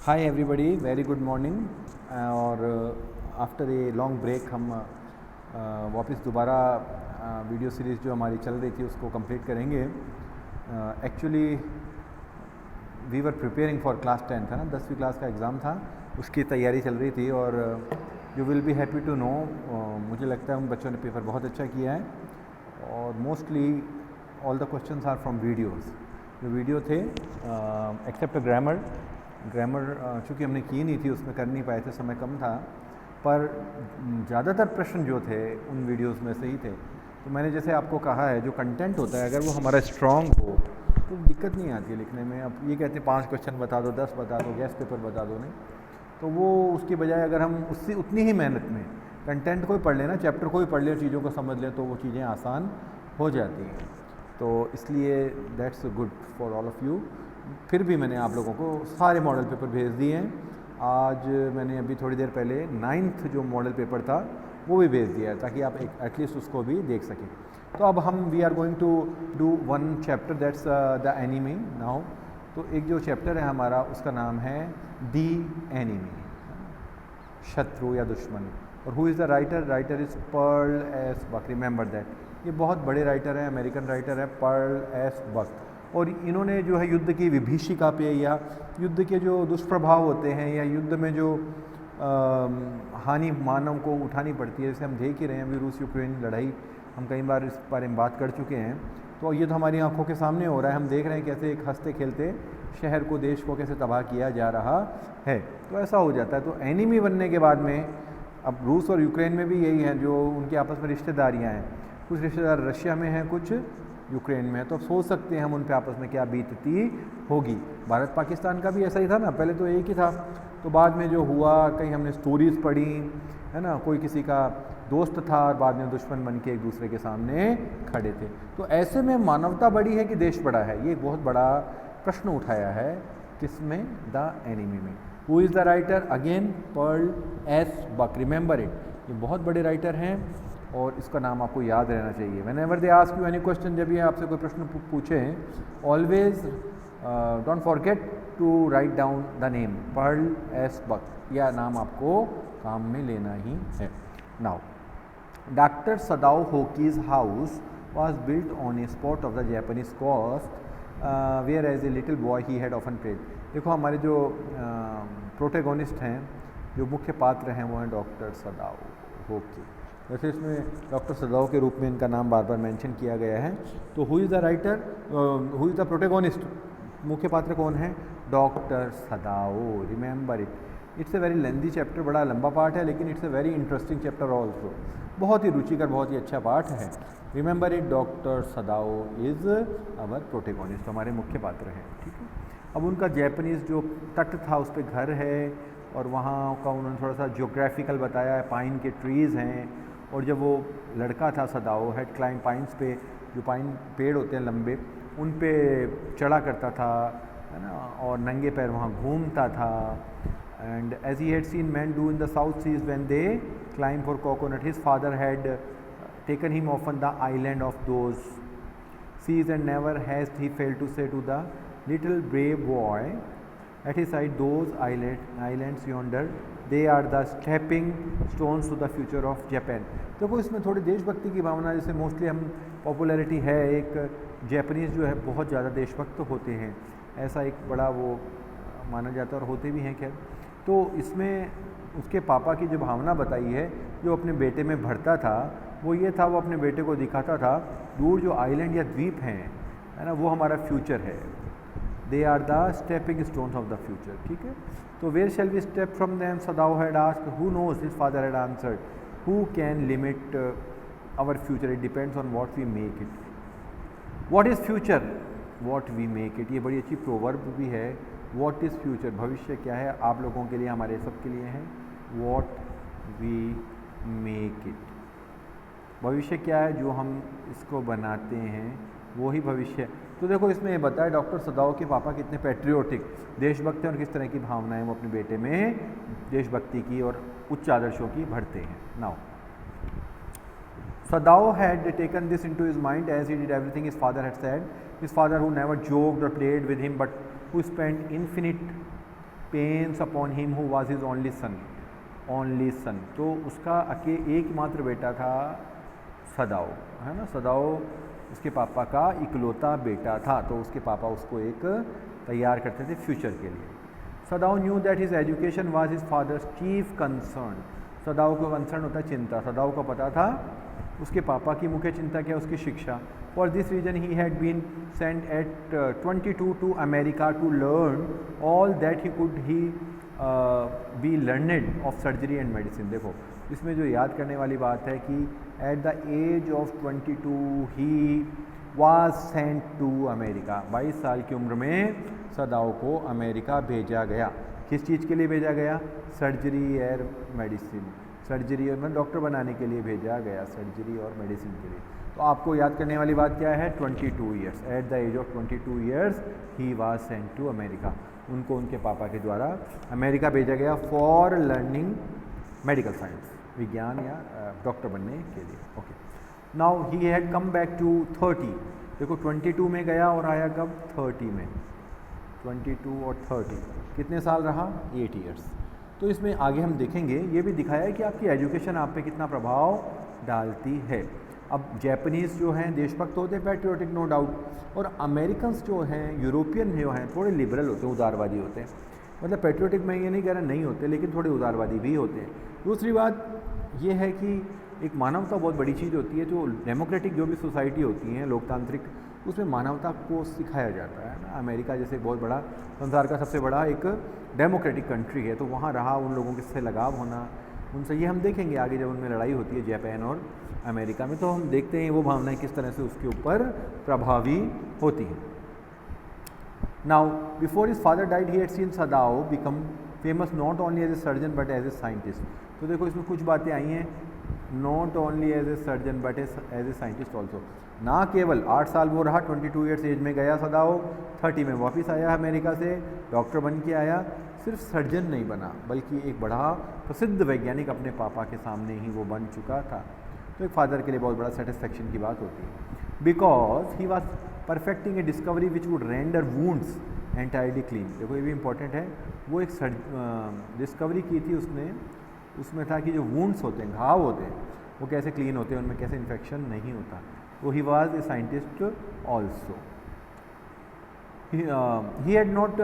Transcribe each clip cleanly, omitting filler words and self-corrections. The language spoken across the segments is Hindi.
Hi everybody, very good morning. और आफ्टर ए लॉन्ग ब्रेक हम वापस दोबारा वीडियो सीरीज़ जो हमारी चल रही थी उसको कंप्लीट करेंगे। Actually we were preparing for class 10 था ना, 10वीं क्लास का एग्ज़ाम था, उसकी तैयारी चल रही थी। और you will be happy to know, मुझे लगता है उन बच्चों ने पेपर बहुत अच्छा किया है और mostly all the questions are from videos. जो वीडियो थे एक्सेप्ट ग्रामर चूँकि हमने की नहीं थी, उसमें कर नहीं पाए थे, समय कम था, पर ज़्यादातर प्रश्न जो थे उन वीडियोस में से ही थे। तो मैंने जैसे आपको कहा है, जो कंटेंट होता है अगर वो हमारा स्ट्रॉन्ग हो तो दिक्कत नहीं आती है लिखने में। अब ये कहते हैं 5 क्वेश्चन बता दो, 10 बता दो, गेस्ट पेपर बता दो, नहीं तो वो उसकी बजाय अगर हम उससे उतनी ही मेहनत में कंटेंट को ही पढ़ लेना, चैप्टर को ही पढ़ लें, चीज़ों को समझ लें, तो वो चीज़ें आसान हो जाती हैं। तो इसलिए that's good for all of you. फिर भी मैंने आप लोगों को सारे मॉडल पेपर भेज दिए हैं। आज मैंने अभी थोड़ी देर पहले 9th जो मॉडल पेपर था वो भी भेज दिया है, ताकि आप एटलीस्ट उसको भी देख सकें। तो अब हम we are going to do one chapter, that's the enemy now. तो एक जो चैप्टर है हमारा उसका नाम है दी एनिमी, शत्रु या दुश्मन। और who is the writer? Writer is Pearl S Buck, remember that. ये बहुत बड़े राइटर हैं, अमेरिकन राइटर है पर्ल एस बक। और इन्होंने जो है युद्ध की विभीषिका पे या युद्ध के जो दुष्प्रभाव होते हैं या युद्ध में जो हानि मानव को उठानी पड़ती है, जैसे हम देख ही रहे हैं अभी रूस यूक्रेन लड़ाई, हम कई बार इस बारे में बात कर चुके हैं। तो ये तो हमारी आंखों के सामने हो रहा है, हम देख रहे हैं कैसे एक हंसते खेलते शहर को, देश को कैसे तबाह किया जा रहा है। तो ऐसा हो जाता है। तो एनिमी बनने के बाद में अब रूस और यूक्रेन में भी यही है, जो उनके आपस में रिश्तेदारियाँ हैं। कुछ रिश्तेदार रशिया में हैं, कुछ यूक्रेन में है। तो सोच सकते हैं हम उन पे आपस में क्या बीतती होगी। भारत पाकिस्तान का भी ऐसा ही था ना, पहले तो एक ही था, तो बाद में जो हुआ, कहीं हमने स्टोरीज़ पढ़ी है ना, कोई किसी का दोस्त था और बाद में दुश्मन बन के एक दूसरे के सामने खड़े थे। तो ऐसे में मानवता बड़ी है कि देश बड़ा है, ये एक बहुत बड़ा प्रश्न उठाया है किसमें? द एनिमी में। Who is the writer? Again Pearl S Buck, remember it. ये बहुत बड़े राइटर हैं और इसका नाम आपको याद रहना चाहिए। Whenever they ask you any question, जब ये आपसे कोई प्रश्न पूछें, always don't forget to write down the name Pearl S Buck. यह नाम आपको काम में लेना ही है। Now doctor Sadao Hoki's house was built on a spot of the Japanese coast where as a little boy he had often played. देखो हमारे जो प्रोटेगोनिस्ट हैं, जो मुख्य पात्र हैं, वो हैं डॉक्टर सदाओ होकी। वैसे इसमें डॉक्टर सदाओ के रूप में इनका नाम बार बार मेंशन किया गया है। तो who is the writer, who is the protagonist? मुख्य पात्र कौन है? Doctor Sadao, remember it. It's a very lengthy chapter, बड़ा लंबा पार्ट है, लेकिन it's a very interesting chapter also. बहुत ही रुचिकर, बहुत ही अच्छा पार्ट है। Remember it, doctor Sadao is our protagonist, हमारे मुख्य पात्र हैं। ठीक है। अब उनका जैपनीज़ जो तट था उस पर घर है और वहाँ का उन्होंने थोड़ा सा ज्योग्राफिकल बताया है, पाइन के ट्रीज़ हैं। और जब वो लड़का था सदाओ, हेड क्लाइंब पाइन्स पे, जो पाइन पेड़ होते हैं लंबे, उन पे चढ़ा करता था, है ना, और नंगे पैर वहाँ घूमता था। And as he had seen man do in the South Seas when they climb for coconut, his father had taken him often the island of those seas and never has he failed to say to the little brave boy at his side, those islands yonder, they are the stepping stones to the future of Japan। देखो इसमें थोड़ी देशभक्ति की भावना, जैसे मोस्टली हम पॉपुलैरिटी है, एक जैपनीज़ जो है बहुत ज़्यादा देशभक्त होते हैं, ऐसा एक बड़ा वो माना जाता है और होते भी हैं। खैर, तो इसमें उसके पापा की जो भावना बताई है, जो अपने बेटे में भरता था, वो ये था, वो अपने बेटे को दिखाता था दूर जो आइलैंड या द्वीप हैं, है ना, वो हमारा फ्यूचर है। They are the stepping stones of the future। ठीक है। तो where shall we step from them? Sadao had asked. Who knows? His father had answered. Who can limit our future? It depends on what we make it। What is future? What we make it। ये बड़ी अच्छी प्रोवर्ब भी है। What is future? भविष्य क्या है? आप लोगों के लिए, हमारे सब के लिए है। What we make it। भविष्य क्या है? जो हम इसको बनाते हैं वो ही भविष्य। तो देखो इसमें ये बताया डॉक्टर सदाओ के पापा कितने पैट्रियोटिक, देशभक्त हैं, और किस तरह की भावनाएं वो अपने बेटे में देशभक्ति की और उच्च आदर्शों की भरते हैं। Now Sadao had taken this into his mind as he did everything his father had said. His father who never joked or played with him but who spent infinite pains upon him who was his only son. तो उसका एकमात्र बेटा था सदाओ, है ना। सदाओ उसके पापा का इकलौता बेटा था, तो उसके पापा उसको एक तैयार करते थे फ्यूचर के लिए। Sadao knew that his education was his father's chief concern. Sadao को कंसर्न होता है चिंता। सदाओ को पता था उसके पापा की मुख्य चिंता क्या, उसकी शिक्षा। For this reason he had been sent at 22 to America to learn all that he could he be learned of surgery and medicine. देखो इसमें जो याद करने वाली बात है कि at the age of 22 he was sent to America. 22 साल की उम्र में सदाओ को अमेरिका भेजा गया। किस चीज़ के लिए भेजा गया? सर्जरी और मेडिसिन। सर्जरी और मतलब डॉक्टर बनाने के लिए भेजा गया, सर्जरी और मेडिसिन के लिए। तो आपको याद करने वाली बात क्या है? 22 years. At the age of 22 years he was sent to America. उनको उनके पापा के द्वारा अमेरिका भेजा गया फॉर लर्निंग मेडिकल साइंस, विज्ञान या डॉक्टर बनने के लिए। Okay, now he had come back to 30। देखो 22 में गया और आया कब? 30 में। 22 और 30 कितने साल रहा? 8 ईयर्स। तो इसमें आगे हम देखेंगे, ये भी दिखाया है कि आपकी एजुकेशन आप पे कितना प्रभाव डालती है। अब जैपनीज़ जो हैं देशभक्त होते हैं, पैट्रियोटिक नो डाउट, और अमेरिकन्स जो हैं, यूरोपियन जो हैं, थोड़े लिबरल होते हैं, उदारवादी होते हैं। मतलब पैट्रियोटिक मैं ये नहीं कह रहा नहीं होते, लेकिन थोड़े उदारवादी भी होते हैं। दूसरी बात ये है कि एक मानवता बहुत बड़ी चीज़ होती है। जो डेमोक्रेटिक जो भी सोसाइटी होती हैं, लोकतांत्रिक, उसमें मानवता को सिखाया जाता है ना। अमेरिका जैसे बहुत बड़ा, संसार का सबसे बड़ा एक डेमोक्रेटिक कंट्री है, तो वहाँ रहा उन लोगों के से लगाव होना उनसे, ये हम देखेंगे आगे जब उनमें लड़ाई होती है जापान और अमेरिका में, तो हम देखते हैं वो भावनाएं किस तरह से उसके ऊपर प्रभावी होती हैं। Now before his father died he had seen Sadao become famous not only as a surgeon but as a scientist. तो देखो इसमें कुछ बातें आई हैं, not only as a surgeon but as a scientist also. ना केवल 8 साल वो रहा, 22 ईयर्स एज में गया सदाओ, 30 में वापस आया अमेरिका से, डॉक्टर बन के आया। सिर्फ सर्जन नहीं बना, बल्कि एक बड़ा प्रसिद्ध वैज्ञानिक अपने पापा के सामने ही वो बन चुका था। तो एक फादर के लिए बहुत बड़ा सेटिस्फेक्शन की बात होती है। Because he was perfecting A discovery which would render wounds entirely clean. देखो ये भी इंपॉर्टेंट है, वो एक डिस्कवरी की थी उसने, उसमें था कि जो वूंड्स होते हैं, घाव होते हैं, वो कैसे क्लीन होते हैं, उनमें कैसे इन्फेक्शन नहीं होता। तो he was a scientist also. He had not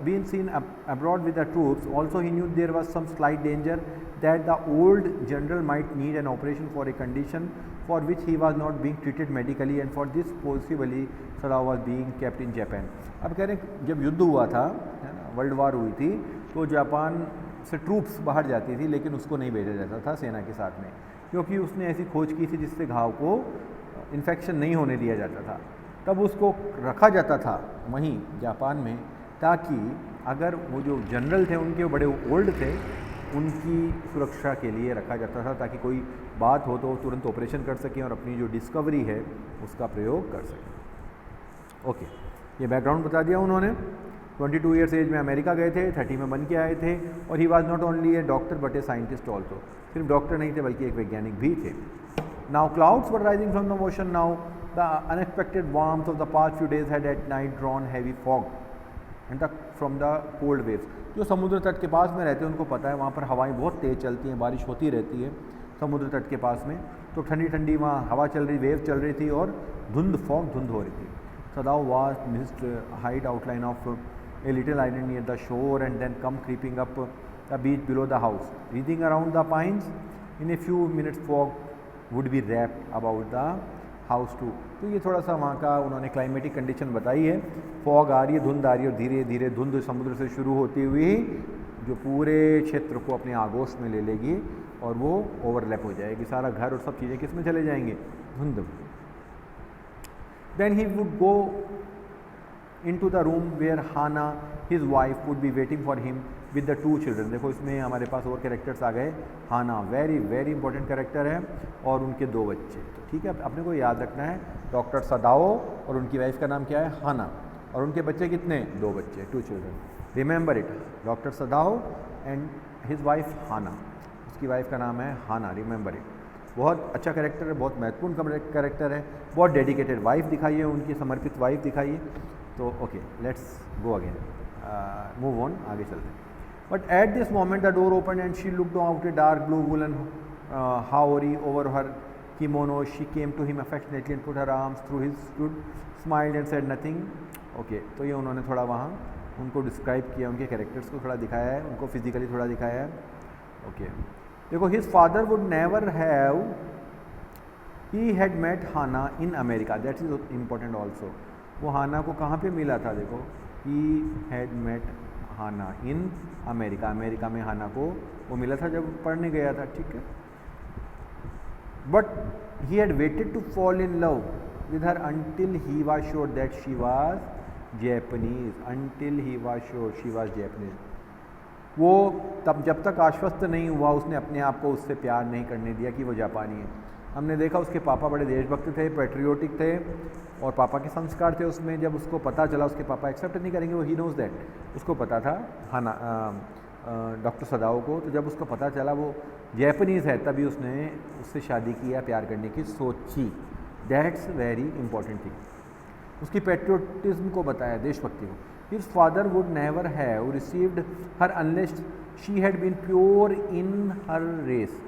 been seen abroad with the troops. Also he knew there was some slight danger that the old general might need an operation for a condition for which he was not being treated medically, and for this possibly Sadao was being kept in Japan. अब कह रहे हैं जब युद्ध हुआ था, है ना, वर्ल्ड वार हुई थी, तो जापान से ट्रूप्स बाहर जाती थी, लेकिन उसको नहीं भेजा जाता था सेना के साथ में, क्योंकि उसने ऐसी खोज की थी जिससे घाव को इन्फेक्शन नहीं होने दिया जाता था। तब उसको रखा जाता था वहीं जापान में, ताकि अगर वो जो जनरल थे उनके बड़े ओल्ड थे, उनकी सुरक्षा के लिए रखा जाता था, ताकि कोई बात हो तो तुरंत ऑपरेशन कर सकें और अपनी जो डिस्कवरी है उसका प्रयोग कर सकें। ओके, ये बैकग्राउंड बता दिया उन्होंने। 22 ईयर्स एज में अमेरिका गए थे, 30 में बन के आए थे, और he was not only A doctor but A scientist also. सिर्फ डॉक्टर नहीं थे बल्कि एक वैज्ञानिक भी थे। Now clouds were rising from the ocean. Now the unexpected warmth of the past few days had at night drawn heavy fog and from the cold waves. जो समुद्र तट के पास में रहते हैं उनको पता है वहाँ पर हवाएं बहुत तेज़ चलती हैं, बारिश होती रहती है समुद्र तट के पास में, तो ठंडी ठंडी वहाँ हवा चल रही, वेव चल रही थी, और धुंध हो रही थी। Sadao watched mist hide outline of a little island near the shore and then come creeping up the beach below the house, reading around the pines in a few minutes fog would be wrapped about the house too. तो ये थोड़ा सा वहाँ का उन्होंने क्लाइमेटिक कंडीशन बताई है। फॉग आ रही है, धुंध आ रही है, और धीरे धीरे धुंध समुद्र से शुरू होती हुई जो पूरे क्षेत्र को अपने आगोश में ले लेगी और वो ओवरलैप हो जाएगी, सारा घर और सब चीज़ें किस में चले जाएंगे? धुंध में। Then he would go into the room where Hana his wife would be waiting for him with the 2 children. देखो इसमें हमारे पास और कैरेक्टर्स आ गए। हाना वेरी वेरी इंपॉर्टेंट कैरेक्टर है, और उनके 2 बच्चे। तो ठीक है, अपने को याद रखना है, डॉक्टर सदाओ और उनकी वाइफ का नाम क्या है? हाना, और उनके बच्चे कितने? 2 बच्चे, 2 children. Remember it, doctor Sadao and his wife Hana, उसकी वाइफ का नाम है हाना, रिमेंबर इट। बहुत अच्छा कैरेक्टर है, बहुत महत्वपूर्ण कैरेक्टर है, बहुत डेडिकेटेड वाइफ दिखाई है, उनकी समर्पित वाइफ दिखाई है। तो okay, let's go again. Move on, आगे चलते हैं. But at this moment the door open and she looked out a dark blue woollen haori over her kimono. She came to him affectionately and put her arms through his, stood, smiled and said nothing. Okay, तो ये उन्होंने थोड़ा वहाँ उनको डिस्क्राइब किया, उनके कैरेक्टर्स को थोड़ा दिखाया है, उनको फिजिकली थोड़ा दिखाया है. ओके, देखो his father would never have, he had met Hana in America. That is important also. वो हाना को कहाँ पे मिला था? देखो, he had met Hana in America. America में हाना को वो मिला था जब पढ़ने गया था. ठीक है. But he had waited to fall in love with her until he was sure that she was Japanese. Until he was sure she was Japanese. वो तब जब तक आश्वस्त नहीं हुआ उसने अपने आप को उससे प्यार नहीं करने दिया कि वो जापानी है. हमने देखा उसके पापा बड़े देशभक्त थे, पेट्रियोटिक थे और पापा के संस्कार थे उसमें. जब उसको पता चला, उसके पापा एक्सेप्ट नहीं करेंगे, वो ही नोज दैट, उसको पता था हाना डॉक्टर सदाओ को. तो जब उसको पता चला वो जैपनीज़ है, तभी उसने उससे शादी किया, प्यार करने की सोची. That's very important thing. उसकी पेट्रियोटिज्म को बताया, देशभक्ति को. His father would never have received her unless she had been pure in her race.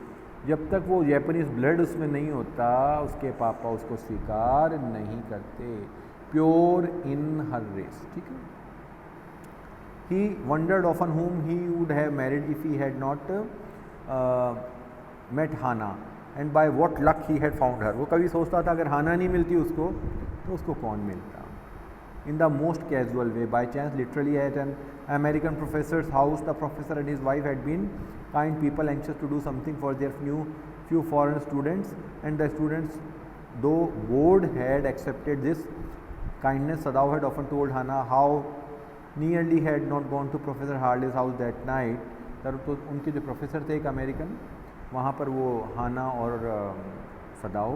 जब तक वो जैपनीज़ ब्लड उसमें नहीं होता, उसके पापा उसको स्वीकार नहीं करते. Pure in her race. ठीक है. He wondered often whom he would have married if he had not met Hana and by what luck he had found her. वो कभी सोचता था अगर हाना नहीं मिलती उसको तो उसको कौन मिलता. In the most casual way, by chance, literally at an American professor's house, the professor and his wife had been kind people anxious to do something for their few foreign students, and the students, though bored, had accepted this kindness. Sadao had often told Hana how nearly had not gone to professor Harley's house that night. तो उनके जो प्रोफेसर थे एक अमेरिकन, वहाँ पर वो हाना और सदाओ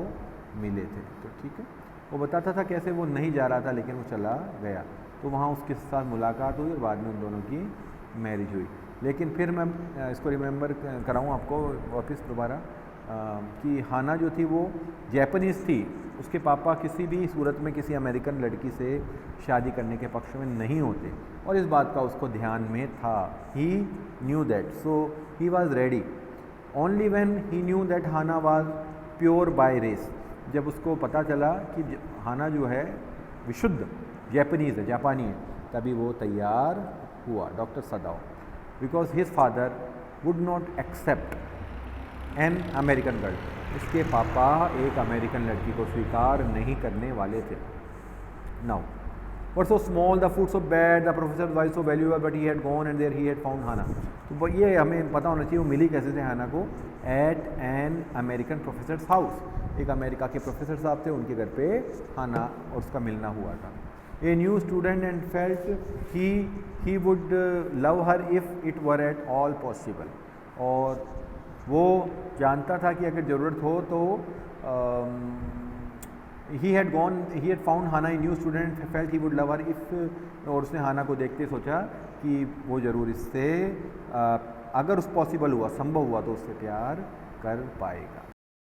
मिले थे. तो ठीक है, वो बताता था कैसे वो नहीं जा रहा था लेकिन वो चला गया. तो वहाँ उसके साथ मुलाकात हुई और बाद में उन दोनों की मैरिज हुई. लेकिन फिर मैं इसको रिमेंबर कराऊँ आपको वापस दोबारा कि हाना जो थी वो जैपनीज़ थी. उसके पापा किसी भी सूरत में किसी अमेरिकन लड़की से शादी करने के पक्ष में नहीं होते और इस बात का उसको ध्यान में था. He knew that, so he was ready. Only when he knew that Hana was pure by race. जब उसको पता चला कि हाना जो है विशुद्ध जैपनीज़ है, जापानी है, तभी वो तैयार हुआ. Doctor Sadao, because his father would not accept an American girl. इसके पापा एक अमेरिकन लड़की को स्वीकार नहीं करने वाले थे. Now but so small the food so bad the professor wise so valuable but he had gone and there he had found हाना. तो ये हमें पता होना चाहिए वो मिली कैसे थे हाना को. At an American professor's house. एक अमेरिका के प्रोफेसर साहब थे, उनके घर पे हाना और उसका मिलना हुआ था. A new student and felt he would love her if it were at all possible. और वो जानता था कि अगर ज़रूरत हो तो he had found Hana. A new student felt he would love her if. और उसने हाना को देखते सोचा कि वो ज़रूर इससे अगर उस पॉसिबल हुआ, संभव हुआ तो उससे प्यार कर पाएगा.